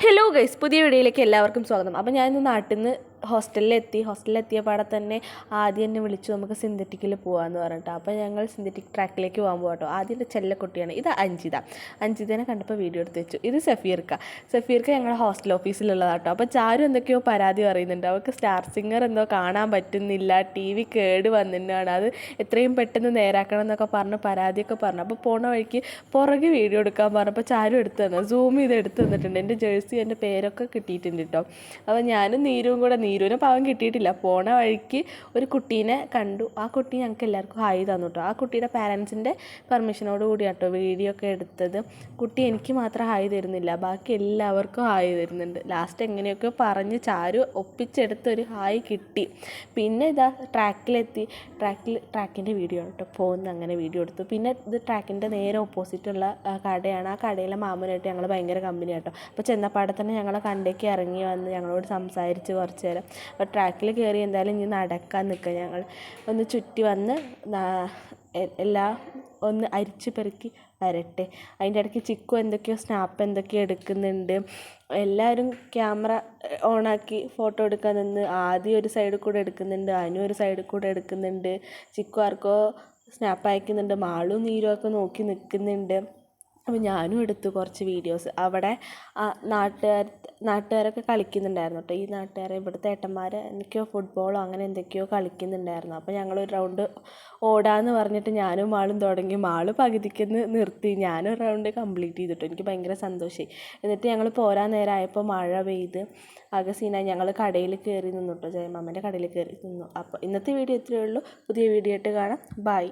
Hello guys, പുതിയ വീഡിയോയിലേക്ക് എല്ലാവർക്കും സ്വാഗതം. അപ്പോൾ ഞാനിന്ന് നാട്ടിൽ നിന്ന് ഹോസ്റ്റലിലെത്തിയ പാടെ തന്നെ ആദ്യം എന്നെ വിളിച്ചു, നമുക്ക് സിന്തറ്റിക്കിൽ പോകാമെന്ന് പറഞ്ഞിട്ട്. അപ്പോൾ ഞങ്ങൾ സിന്തറ്റിക് ട്രാക്കിലേക്ക് പോകാൻ പോകട്ടോ. ആദ്യം എൻ്റെ ചെല്ലക്കുട്ടിയാണ്, ഇത് അഞ്ജിതനെ കണ്ടപ്പോൾ വീഡിയോ എടുത്ത് വെച്ചു. ഇത് സഫീർക്ക് ഞങ്ങളുടെ ഹോസ്റ്റൽ ഓഫീസിലുള്ളതാട്ടോ. അപ്പോൾ ചാരു എന്തൊക്കെയോ പരാതി പറയുന്നുണ്ട്, അവർക്ക് സ്റ്റാർ സിംഗർ എന്തോ കാണാൻ പറ്റുന്നില്ല, TV കേട് വന്നിട്ടാണ്, അത് എത്രയും പെട്ടെന്ന് നേരാക്കണം എന്നൊക്കെ പറഞ്ഞ് പരാതിയൊക്കെ പറഞ്ഞു. അപ്പോൾ പോണ വഴിക്ക് പുറകെ വീഡിയോ എടുക്കാൻ പറഞ്ഞപ്പോൾ ചാരു എടുത്ത് തന്നു, സൂം ചെയ്ത് എടുത്ത് തന്നിട്ടുണ്ട്. എൻ്റെ ജേഴ്സി, എൻ്റെ പേരൊക്കെ കിട്ടിയിട്ടുണ്ട് കേട്ടോ. അപ്പോൾ ഞാനും നീരുവും കൂടെ, നീരുവിനെ പാവം കിട്ടിയിട്ടില്ല, പോണ വഴിക്ക് ഒരു കുട്ടീനെ കണ്ടു. ആ കുട്ടി ഞങ്ങൾക്ക് എല്ലാവർക്കും ഹായ് തന്നു കേട്ടോ. ആ കുട്ടിയുടെ പാരൻസിൻ്റെ പെർമിഷനോട് കൂടി കേട്ടോ വീഡിയോ ഒക്കെ എടുത്തത്. കുട്ടി എനിക്ക് മാത്രം ഹായ് തരുന്നില്ല, ബാക്കി എല്ലാവർക്കും ഹായ് തരുന്നുണ്ട്. ലാസ്റ്റ് എങ്ങനെയൊക്കെ പറഞ്ഞ് ചാരു ഒപ്പിച്ചെടുത്തൊരു ഹായ് കിട്ടി. പിന്നെ ഇതാ ട്രാക്കിൻ്റെ വീഡിയോ കേട്ടോ, പോകുന്ന അങ്ങനെ വീഡിയോ എടുത്തു. പിന്നെ ഇത് ട്രാക്കിൻ്റെ നേരെ ഓപ്പോസിറ്റുള്ള കടയാണ്. ആ കടയിലെ മാമനായിട്ട് ഞങ്ങൾ ഭയങ്കര കമ്പനി കേട്ടോ. അപ്പോൾ ചെന്നപ്പാടെ തന്നെ ഞങ്ങളെ കണ്ടേക്ക് ഇറങ്ങി വന്ന് ഞങ്ങളോട് സംസാരിച്ച് കുറച്ച് നേരം. അപ്പോൾ ട്രാക്കിൽ കയറി എന്തായാലും ഇനി നടക്കാൻ നിൽക്കുക. ഞങ്ങൾ ഒന്ന് ചുറ്റി വന്ന് എല്ലാം ഒന്ന് അരിച്ച് പെറുക്കി വരട്ടെ. അതിൻ്റെ ഇടയ്ക്ക് ചിക്കു എന്തൊക്കെയോ സ്നാപ്പ് എന്തൊക്കെയോ എടുക്കുന്നുണ്ട്. എല്ലാവരും ക്യാമറ ഓണാക്കി ഫോട്ടോ എടുക്കാൻ നിന്ന്, ആദ്യം ഒരു സൈഡിൽ കൂടെ എടുക്കുന്നുണ്ട്, അനു ഒരു സൈഡിൽ കൂടെ എടുക്കുന്നുണ്ട്, ചിക്കു ആർക്കോ സ്നാപ്പ് അയക്കുന്നുണ്ട്, മാളും നീരും ഒക്കെ നോക്കി നിൽക്കുന്നുണ്ട്. അപ്പോൾ ഞാനും എടുത്തു കുറച്ച് വീഡിയോസ്. അവിടെ നാട്ടുകാരൊക്കെ കളിക്കുന്നുണ്ടായിരുന്നു കേട്ടോ. ഈ നാട്ടുകാരെ, ഇവിടുത്തെ ഏട്ടന്മാർ എന്തൊക്കെയോ ഫുട്ബോളോ അങ്ങനെ എന്തൊക്കെയോ കളിക്കുന്നുണ്ടായിരുന്നു. അപ്പോൾ ഞങ്ങളൊരു റൗണ്ട് ഓടാമെന്ന് പറഞ്ഞിട്ട് ഞാനും മാളും തുടങ്ങി. മാള് പകുതിക്ക് നിർത്തി, ഞാനൊരു റൗണ്ട് കംപ്ലീറ്റ് ചെയ്തിട്ടു. എനിക്ക് ഭയങ്കര സന്തോഷമായി. എന്നിട്ട് ഞങ്ങൾ പോരാൻ നേരമായപ്പോൾ മഴ പെയ്ത് ആകെ സീനായി. ഞങ്ങൾ കടയിൽ കയറി നിന്നു കേട്ടോ, ജയമാമൻ്റെ കടയിൽ കയറി നിന്നു. അപ്പോൾ ഇന്നത്തെ വീഡിയോ ഇത്രയേ ഉള്ളൂ. പുതിയ വീഡിയോ ആയിട്ട് കാണാം. ബൈ.